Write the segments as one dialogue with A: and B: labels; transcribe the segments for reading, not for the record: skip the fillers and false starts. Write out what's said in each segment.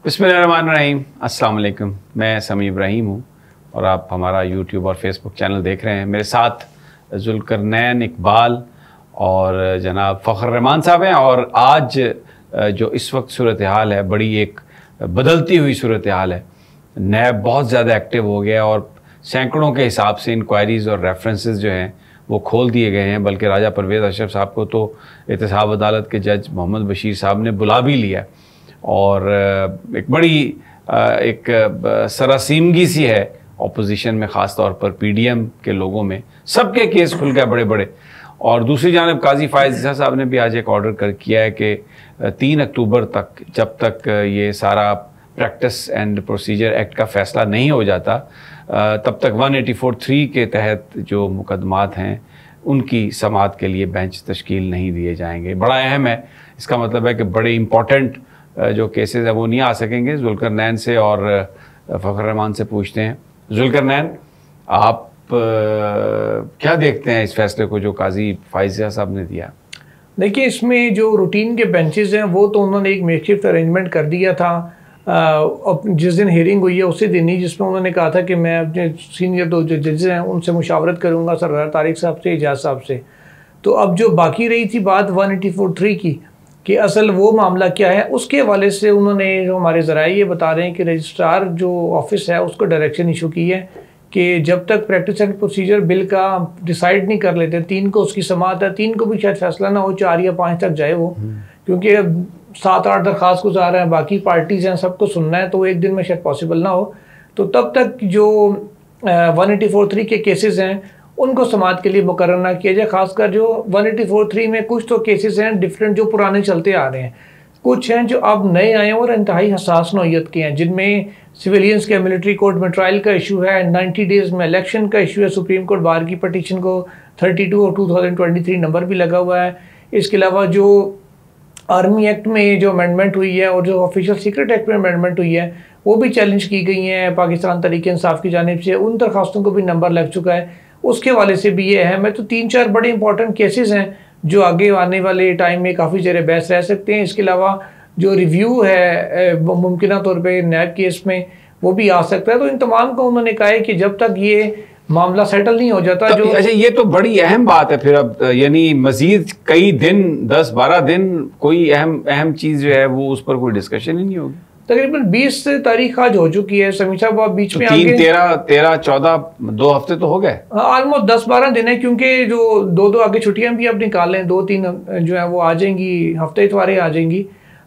A: बिस्मिल्लाहिर्रहमानिर्रहीम, अस्सलाम वालेकुम। मैं समी इब्राहिम हूँ और आप हमारा यूट्यूब और फेसबुक चैनल देख रहे हैं। मेरे साथ जुल्करनैन इकबाल और जनाब फ़खर-उर-रहमान साहब हैं। और आज जो इस वक्त सूरत हाल है, बड़ी एक बदलती हुई सूरत हाल है। नैब बहुत ज़्यादा एक्टिव हो गया और सैकड़ों के हिसाब से इंक्वायरीज़ और रेफरेंसेस जो हैं वो खोल दिए गए हैं। बल्कि राजा परवेज़ अशरफ साहब को तो एहतसाब अदालत के जज मोहम्मद बशीर साहब ने बुला भी लिया और एक बड़ी एक सरासीमगी सी है अपोजिशन में, ख़ास तौर पर पीडीएम के लोगों में। सबके केस खुल गए बड़े बड़े। और दूसरी जानब काजी फायज़ ईसा साहब ने भी आज एक ऑर्डर कर किया है कि 3 अक्टूबर तक, जब तक ये सारा प्रैक्टिस एंड प्रोसीजर एक्ट का फ़ैसला नहीं हो जाता, तब तक 184(3) के तहत जो मुकदमात हैं उनकी समाअत के लिए बेंच तश्कील नहीं दिए जाएंगे। बड़ा अहम है। इसका मतलब है कि बड़े इम्पॉर्टेंट जो केसेस है वो नहीं आ सकेंगे। जुल्करनैन से और फ़खर-उर-रहमान से पूछते हैं। जुल्करनैन, आप क्या देखते हैं इस फैसले को जो काजी फायज़ ईसा साहब ने दिया?
B: देखिए, इसमें जो रूटीन के बेंचेस हैं वो तो उन्होंने एक मेकशिफ्ट अरेंजमेंट कर दिया था। जिस दिन हियरिंग हुई है उसी दिन ही, जिसमें उन्होंने कहा था कि मैं अपने सीनियर 2 जो जजेस हैं उनसे मुशावरत करूँगा, सरदार तारिक साहब से, एजाज साहब से। तो अब जो बाकी रही थी बात 184(3) की कि असल वो मामला क्या है, उसके हवाले से उन्होंने, जो हमारे ज़राए ये बता रहे हैं कि रजिस्ट्रार जो ऑफिस है उसको डायरेक्शन इशू की है कि जब तक प्रैक्टिस एंड प्रोसीजर बिल का डिसाइड नहीं कर लेते, 3 को उसकी समाअत है, 3 को भी शायद फैसला ना हो, 4 या 5 तक जाए वो, क्योंकि 7-8 दरख्वास्त गुजार हैं, बाकी पार्टीज़ हैं, सबको सुनना है, तो एक दिन में शायद पॉसिबल ना हो। तो तब तक जो 184(3) के केसेस हैं उनको समाअत के लिए मुकर्रर ना किया जाए। खासकर जो 184(3) में कुछ तो केसेस हैं डिफरेंट जो पुराने चलते आ रहे हैं, कुछ हैं जो अब नए आए हैं और इंतहाई हसास नौइयत के हैं, जिनमें सिविलियंस के मिलिट्री कोर्ट में ट्रायल का इशू है, 90 डेज़ में इलेक्शन का इशू है, सुप्रीम कोर्ट बार की पटिशन को 32 और 2023 नंबर भी लगा हुआ है। इसके अलावा जो आर्मी एक्ट में जो अमेंडमेंट हुई है और जो ऑफिशियल सीक्रेट एक्ट में अमेंडमेंट हुई है वो भी चैलेंज की गई हैं पाकिस्तान तहरीक इंसाफ की जानिब से, उन दरखास्तों को भी नंबर लग चुका है। उसके वाले से भी ये अहम है। तो 3-4 बड़े इंपॉर्टेंट केसेस हैं जो आगे आने वाले टाइम में काफ़ी ज़ेर बहस रह सकते हैं। इसके अलावा जो रिव्यू है मुमकिन तौर पे नैब केस में वो भी आ सकता है। तो इन तमाम को उन्होंने कहा है कि जब तक ये मामला सेटल नहीं हो जाता जो
A: अच्छा, ये तो बड़ी अहम बात है फिर। अब यानी मजीद कई दिन, 10-12 दिन कोई अहम चीज़ जो है वो उस पर कोई डिस्कशन ही नहीं होगी।
B: तकरीबन 20 तारीख आज हो चुकी है। समीर साहब आप बीच में
A: 3, 13, 14, 2 हफ्ते तो हो गए,
B: ऑलमोस्ट 10-12 दिन है, क्योंकि जो 2 आगे छुट्टियां भी अब निकाल लें, 2-3 जो है वो आ जाएंगी, हफ्ते इतवारे आ जाएंगी,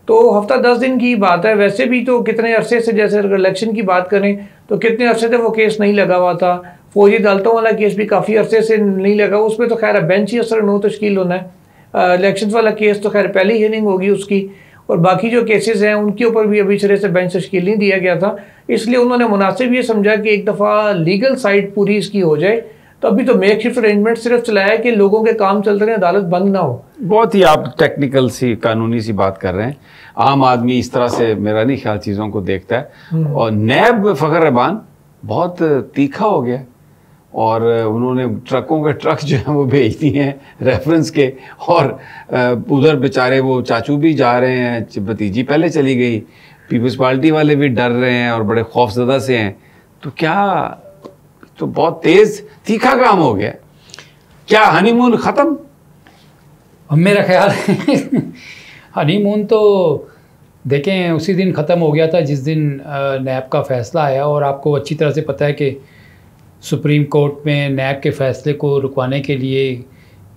B: तो हफ्ता 10 दिन की बात है। वैसे भी तो कितने अरसे से, जैसे अगर इलेक्शन की बात करें तो कितने अरसे से वो केस नहीं लगा हुआ था। फौजी अदालतों वाला केस भी काफ़ी अरसे से नहीं लगा, उसमें तो खैर बेंच ही असर नो तश्कील होना है। इलेक्शन वाला केस तो खैर पहली हियरिंग होगी उसकी, और बाकी जो केसेस हैं उनके ऊपर भी अभी सिरे से बेंच तश्कील नहीं दिया गया था। इसलिए उन्होंने मुनासिब ये समझा कि एक दफ़ा लीगल साइड पूरी इसकी हो जाए। तो अभी तो मेक शिफ्ट अरेंजमेंट सिर्फ चलाया है कि लोगों के काम चलते रहे, अदालत बंद ना हो।
A: बहुत ही आप टेक्निकल सी, कानूनी सी बात कर रहे हैं। आम आदमी इस तरह से मेरा नहीं ख्याल चीज़ों को देखता है। और नैब फ़खर-उर-रहमान बहुत तीखा हो गया और उन्होंने ट्रकों के ट्रक जो हैं वो भेज दिए हैं रेफरेंस के, और उधर बेचारे वो चाचू भी जा रहे हैं, भतीजी पहले चली गई, पीपल्स पार्टी वाले भी डर रहे हैं और बड़े खौफजदा से हैं। तो क्या, तो बहुत तेज़ तीखा काम हो गया। क्या हनीमून ख़त्म?
C: मेरा ख्याल है हनीमून तो देखें उसी दिन ख़त्म हो गया था जिस दिन नैब का फ़ैसला आया। और आपको अच्छी तरह से पता है कि सुप्रीम कोर्ट में नैब के फ़ैसले को रुकवाने के लिए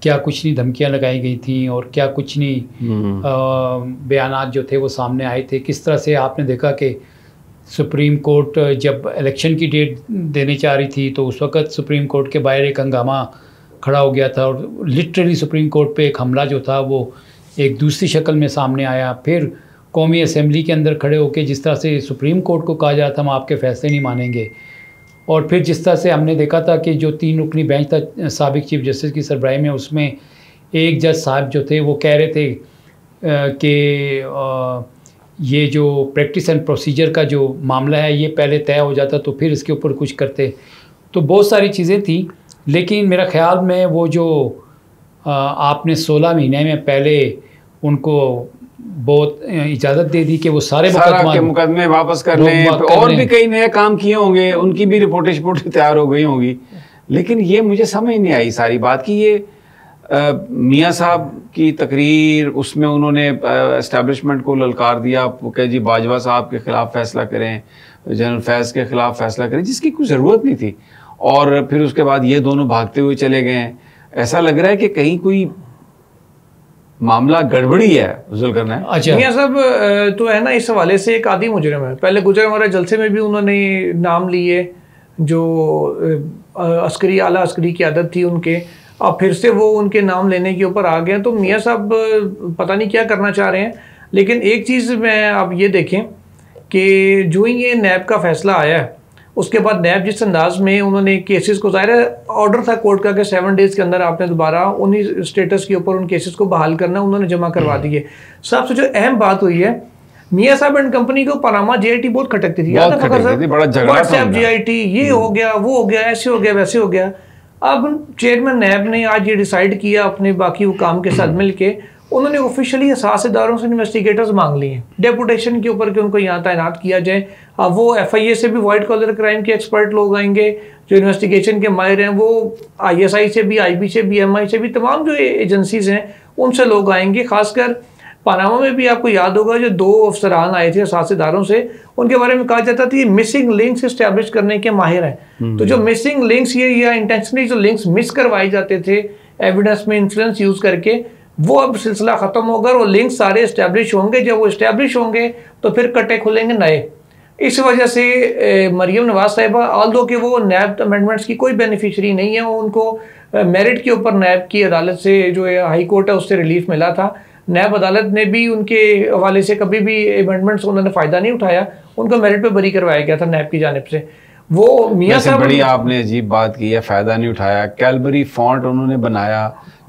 C: क्या कुछ नहीं धमकियां लगाई गई थी और क्या कुछ नहीं बयानात जो थे वो सामने आए थे। किस तरह से आपने देखा कि सुप्रीम कोर्ट जब इलेक्शन की डेट देने चाह रही थी तो उस वक़्त सुप्रीम कोर्ट के बाहर एक हंगामा खड़ा हो गया था और लिटरली सुप्रीम कोर्ट पे एक हमला जो था वो एक दूसरी शक्ल में सामने आया। फिर कौमी असम्बली के अंदर खड़े होकर जिस तरह से सुप्रीम कोर्ट को कहा जा रहा था हम आपके फ़ैसले नहीं मानेंगे, और फिर जिस तरह से हमने देखा था कि जो 3 रुकनी बेंच था साबिक चीफ जस्टिस की सरबराही में, उसमें एक जज साहब जो थे वो कह रहे थे कि ये जो प्रैक्टिस एंड प्रोसीजर का जो मामला है ये पहले तय हो जाता तो फिर इसके ऊपर कुछ करते। तो बहुत सारी चीज़ें थी, लेकिन मेरा ख्याल में वो जो आपने 16 महीने में पहले उनको बहुत इजाज़त दे दी कि वो सारे
A: मुकदमे वापस कर लें, और भी कई नए काम किए होंगे, उनकी भी रिपोर्टें तैयार हो गई होंगी। लेकिन ये मुझे समझ नहीं आई सारी बात कि ये मियाँ साहब की तकरीर, उसमें उन्होंने एस्टेब्लिशमेंट को ललकार दिया कि जी बाजवा साहब के खिलाफ फैसला करें, जनरल फैज़ के खिलाफ फैसला करें, जिसकी कोई ज़रूरत नहीं थी। और फिर उसके बाद ये दोनों भागते हुए चले गए हैं। ऐसा लग रहा है कि कहीं कोई मामला गड़बड़ी है जुल्करनैन।
B: अच्छा, मियाँ साहब तो है ना इस हवाले से एक आदी मुजरिम है। पहले गुजरात जलसे में भी उन्होंने नाम लिए, जो अस्करी आला अस्करी की आदत थी उनके, अब फिर से वो उनके नाम लेने के ऊपर आ गए। तो मियाँ साहब पता नहीं क्या करना चाह रहे हैं। लेकिन एक चीज़ में आप ये देखें कि जो ही ये नैब का फैसला आया है, उसके बाद नैब जिस अंदाज में उन्होंने केसेस को, ज़ाहिर है ऑर्डर था कोर्ट का कि 7 डेज़ के अंदर आपने दोबारा उन्हीं स्टेटस के ऊपर उन केसेस को बहाल करना, उन्होंने जमा करवा दिए। सबसे जो अहम बात हुई है, मियाँ साहब एंड कंपनी को पनामा JIT बहुत खटकती थी, याद है व्हाट्सएप JIT, ये हो गया, वो हो गया, ऐसे हो गया, वैसे हो गया। अब चेयरमैन नैब ने आज ये डिसाइड किया अपने बाकी हुकाम के साथ मिल के, उन्होंने ऑफिशियली सात इदारों से इन्वेस्टिगेटर्स मांग लिए हैं डेपुटेशन के ऊपर कि उनको यहाँ तैनात किया जाए। अब वो FIA से भी वाइट कॉलर क्राइम के एक्सपर्ट लोग आएंगे, जो इन्वेस्टिगेशन के माहिर हैं, वो ISI से भी, IB से भी, MI से भी, तमाम जो एजेंसीज हैं उनसे लोग आएंगे। खासकर पनामा में भी आपको याद होगा जो 2 अफसरान आए थे 7 इदारों से, उनके बारे में कहा जाता था ये मिसिंग लिंक्स इस्टेब्लिश करने के माहिर हैं। तो जो मिसिंग लिंक्स ये या इंटेंशनली जो लिंक्स मिस करवाए जाते थे एविडेंस में इन्फ्लुएंस यूज करके, वो अब सिलसिला खत्म होगा, वो लिंक सारे इस्टेब्लिश होंगे। जब वो इस्टेब्लिश होंगे तो फिर कटे खुलेंगे नए। इस वजह से मरियम नवाज साहिबा, ऑल्दो कि वो नैब अमेंडमेंट्स की कोई बेनिफिशरी नहीं है, उनको मेरिट के ऊपर नैब की अदालत से जो हाई कोर्ट है उससे रिलीफ मिला था। नैब अदालत ने भी उनके हवाले से कभी भी अमेंडमेंट्स को उन्होंने फ़ायदा नहीं उठाया, उनको मेरिट पे बरी करवाया गया था नैब की जानिब से। वो मियाँ साहब,
A: बड़ी आपने अजीब बात की है, फ़ायदा नहीं उठाया। कैलबरी फॉन्ट उन्होंने बनाया,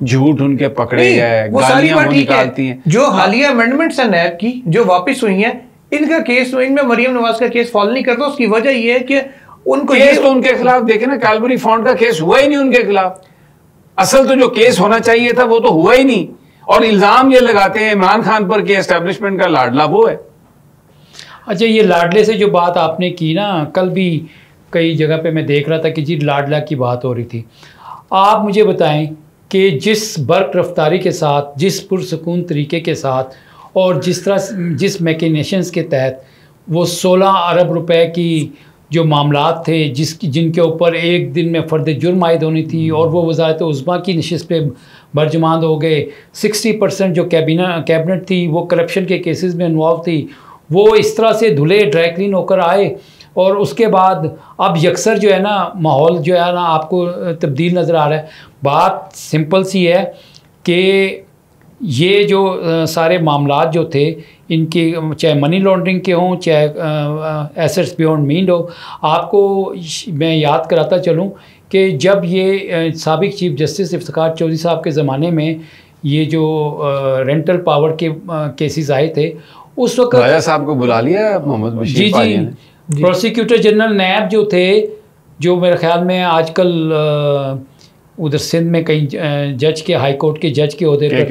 A: झूठ उनके पकड़े गए, गालियां वो निकालती हैं।
B: जो हालिया अमेंडमेंट्स है नैब की जो वापस हुई हैं, इनका केस, इनमें मरियम नवाज का केस फॉलो नहीं करता। उसकी वजह ये है कि उनको
A: केस तो उनके खिलाफ देखे ना, कैलबरी फॉन्ट का केस हुआ ही नहीं उनके खिलाफ। असल तो जो केस होना चाहिए था वो तो हुआ ही नहीं, और इल्जाम ये लगाते हैं इमरान खान पर कि एस्टेब्लिशमेंट का लाडला वो है।
C: अच्छा, ये लाडले से जो बात आपने की ना, कल भी कई जगह पे मैं देख रहा था कि जी लाडला की बात हो रही थी। आप मुझे बताएं कि जिस बर्क रफ्तारी के साथ, जिस पुरसकून तरीके के साथ और जिस तरह, जिस मैकेनिशंस के तहत वो 16 अरब रुपए की जो मामलात थे, जिनके ऊपर एक दिन में फ़र्द जुर्म आयद होनी थी, और वो वज़ारत उज़्मा की नशिस्त पे बरजमांद हो गए। 60% जो कैबिनेट थी वो करप्शन के केसेस में इन्वॉल्व थी, वो इस तरह से धुले ड्राई क्लीन होकर आए। और उसके बाद अब यकसर जो है ना माहौल जो है ना आपको तब्दील नज़र आ रहा है। बात सिंपल सी है कि ये जो सारे मामलात जो थे इनके, चाहे मनी लॉन्ड्रिंग के हों, चाहे एसेट्स बियॉन्ड मीन हो, आपको मैं याद कराता चलूँ कि जब ये साबिक चीफ जस्टिस इफ्तिखार चौधरी साहब के ज़माने में ये जो रेंटल पावर के केसेस आए थे, उस वक्त
A: राजा साहब को बुला लिया मोहम्मद बशीर पाजी ने।
C: प्रोसिक्यूटर जनरल नैब जो थे, जो मेरे ख्याल में आजकल उधर सिंध में कहीं जज के, हाई कोर्ट के जज के होते थे,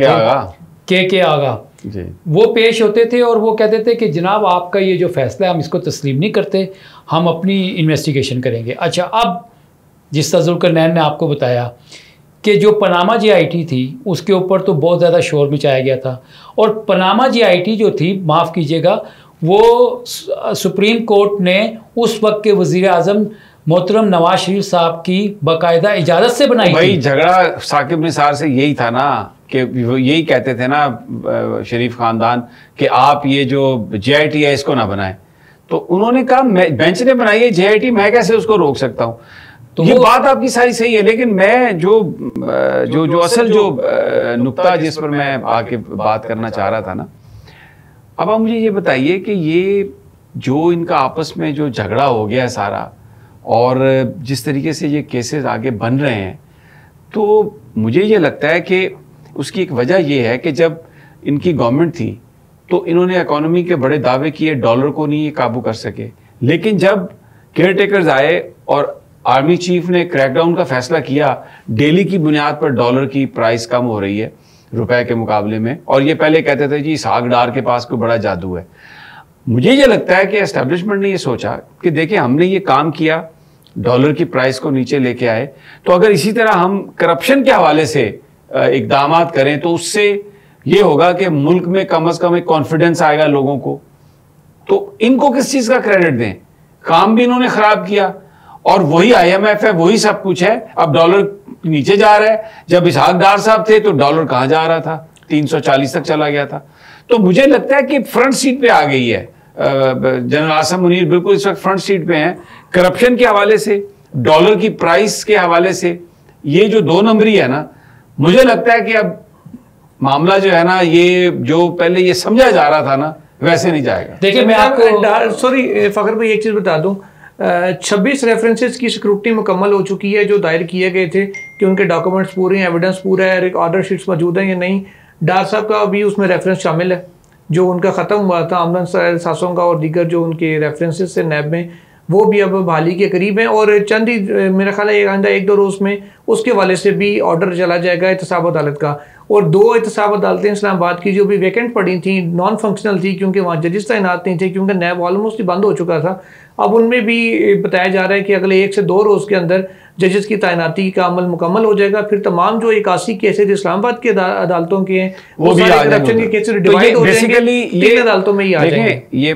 C: के आगा जी, वो पेश होते थे और वो कहते थे कि जनाब आपका ये जो फैसला है हम इसको तस्लीम नहीं करते, हम अपनी इन्वेस्टिगेशन करेंगे। अच्छा, अब जिस तरह जुल्करनैन ने आपको बताया कि जो पनामा JIT थी उसके ऊपर तो बहुत ज़्यादा शोर मचाया गया था, और पनामा JIT जो थी, माफ़ कीजिएगा, वो सुप्रीम कोर्ट ने उस वक्त के वज़ीर आज़म मोहतरम नवाज शरीफ साहब की बाकायदा इजाज़त से बनाई
A: थी। झगड़ा साकिब निसार से यही था ना, कि यही कहते थे ना शरीफ ख़ानदान कि आप ये जो JIT है इसको ना बनाएं, तो उन्होंने कहा बेंच ने बनाई है JIT, मैं कैसे उसको रोक सकता हूँ। तो ये बात आपकी सारी सही है, लेकिन मैं जो असल जो नुक्ता जिस पर मैं आके बात करना चाह रहा था ना, अब आप मुझे ये बताइए कि ये जो इनका आपस में जो झगड़ा हो गया है सारा, और जिस तरीके से ये केसेस आगे बन रहे हैं, तो मुझे ये लगता है कि उसकी एक वजह ये है कि जब इनकी गवर्नमेंट थी तो इन्होंने इकोनॉमी के बड़े दावे किए, डॉलर को नहीं ये काबू कर सके। लेकिन जब केयर टेकर्स आए और आर्मी चीफ ने क्रैकडाउन का फैसला किया, डेली की बुनियाद पर डॉलर की प्राइस कम हो रही है, रुपए के मुकाबले में, और ये पहले कहते थे जी इसहाक डार के पास कोई बड़ा जादू है। मुझे ये लगता है कि एस्टेब्लिशमेंट ने ये सोचा कि देखिए हमने ये काम किया, डॉलर की प्राइस को नीचे लेके आए, तो अगर इसी तरह हम करप्शन के हवाले से इकदाम करें तो उससे ये होगा कि मुल्क में कम से कम एक कॉन्फिडेंस आएगा लोगों को। तो इनको किस चीज का क्रेडिट दें? काम भी इन्होंने खराब किया और वही IMF है, वही सब कुछ है। अब डॉलर नीचे जा रहा है, जब इसहाक डार साहब थे तो डॉलर कहां जा रहा था, 340 तक चला गया था। तो मुझे लगता है कि फ्रंट सीट पे आ गई है जनरल आसिम मुनीर, बिल्कुल इस वक्त फ्रंट सीट पे हैं। करप्शन के हवाले से, डॉलर की प्राइस के हवाले से, ये जो 2 नंबरी है ना, मुझे लगता है कि अब मामला जो है ना, ये जो पहले ये समझा जा रहा था ना, वैसे नहीं जाएगा।
B: देखिए मैं आपको सॉरी फखर भाई एक चीज बता दूं, 26 रेफरेंसेस की स्क्रूटनी मुकम्मल हो चुकी है जो दायर किए गए थे कि उनके डॉक्यूमेंट्स पूरे हैं, एविडेंस पूरा है, ऑर्डर शीट्स मौजूद हैं या नहीं। डार साहब का भी उसमें रेफरेंस शामिल है जो उनका ख़त्म हुआ था, आमदन सासों का और दीगर जो उनके रेफरेंसेस थे नैब में, वो भी अब बहाली के करीब हैं। और चंद ही मेरा ख्याल है आइंदा 1-2 रोज़ में उसके वाले से भी ऑर्डर चला जाएगा एहतसाब अदालत का। और 2 एहतसाब अदालतें इस्लामाबाद की जो भी वैकेंट पड़ी थी, नॉन फंक्शनल थी क्योंकि वहाँ जजेस तैनात नहीं थे, क्योंकि नैब ऑलमोस्ट ही बंद हो चुका था। अब उनमें भी बताया जा रहा है कि अगले 1 से 2 रोज़ के अंदर जजेस की तैनाती का अमल मुकम्मल हो जाएगा। फिर तमाम जो 81 केसेज इस्लामाबाद की अदालतों के हैं वो भी करप्शन के केसेज डिवाइड हो जाएंगे, 3 अदालतों में ही आ जाएंगे।
A: ये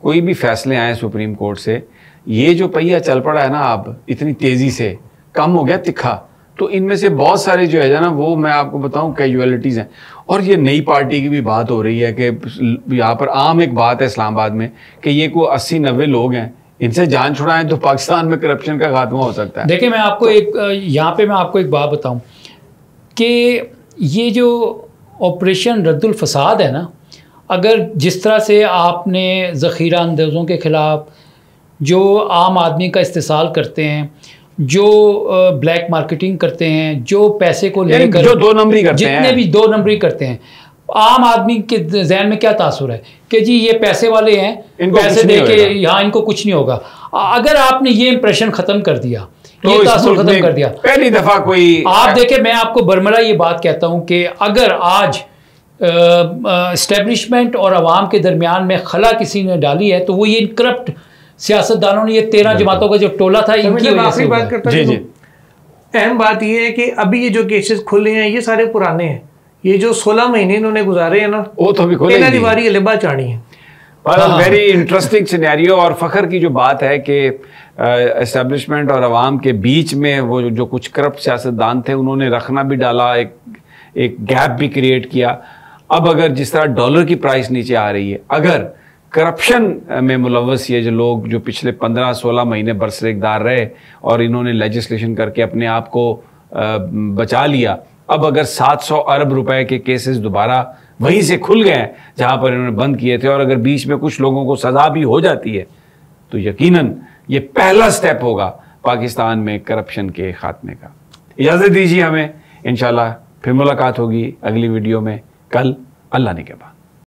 A: कोई भी फैसले आए सुप्रीम कोर्ट से, ये जो पहिया चल पड़ा है ना अब इतनी तेजी से, कम हो गया तिखा, तो इनमें से बहुत सारे जो है ना, वो मैं आपको बताऊं कैजुअलिटीज हैं। और ये नई पार्टी की भी बात हो रही है कि यहाँ पर आम एक बात है इस्लामाबाद में कि ये कोई 80-90 लोग हैं, इनसे जान छुड़ाएं तो पाकिस्तान में करप्शन का खात्मा हो सकता है।
C: देखिए मैं आपको यहाँ पे मैं आपको एक बात बताऊं कि ये जो ऑपरेशन रद्दुल फसाद है ना, अगर जिस तरह से आपने ज़ख़ीरा अंदाज़ों के ख़िलाफ़ जो आम आदमी का इस्तेसाल करते हैं, जो ब्लैक मार्केटिंग करते हैं, जो पैसे को लेकर
A: जो 2 नंबरी करते हैं,
C: जितने भी 2 नंबरी करते हैं, आम आदमी के जहन में क्या तासुर है कि जी ये पैसे वाले हैं, पैसे दे के यहाँ इनको कुछ नहीं होगा। अगर आपने ये इंप्रेशन ख़त्म कर दिया, तो ये तासुर ख़त्म कर दिया,
A: पहली दफ़ा कोई
C: आप देखें, मैं आपको बरमला ये बात कहता हूँ कि अगर आज इस्टेब्लिशमेंट और अवाम के दरमियान में खला किसी ने डाली है तो वो ये करप्ट सियासतदानों ने, ये 13 जमातों का जो टोला था, इनकी वजह से
B: बात करता हूं। अहम बात यह है कि अभी ये जो केसेस खुले हैं ये सारे पुराने हैं। ये जो 16 महीने इन्होंने गुजारे हैं ना,
A: वो तो अभी खुले
B: दीवारी लिबा चाणी है।
A: Very interesting scenario. और फखर की जो बात है कि एस्टेब्लिशमेंट और अवाम के बीच में वो जो कुछ करप्ट सियासतदान थे उन्होंने रखना भी डाला, एक गैप भी क्रिएट किया। अब अगर जिस तरह डॉलर की प्राइस नीचे आ रही है, अगर करप्शन में मुलव्वस ये जो लोग जो पिछले 15-16 महीने बरसरेकदार रहे और इन्होंने लेजिस्लेशन करके अपने आप को बचा लिया, अब अगर 700 अरब रुपए के केसेस दोबारा वहीं से खुल गए हैं जहां पर इन्होंने बंद किए थे, और अगर बीच में कुछ लोगों को सजा भी हो जाती है, तो यकीनन ये पहला स्टेप होगा पाकिस्तान में करप्शन के खात्मे का। इजाज़त दीजिए हमें, इंशाल्लाह फिर मुलाकात होगी अगली वीडियो में कल, अल्लाह ने के बाद।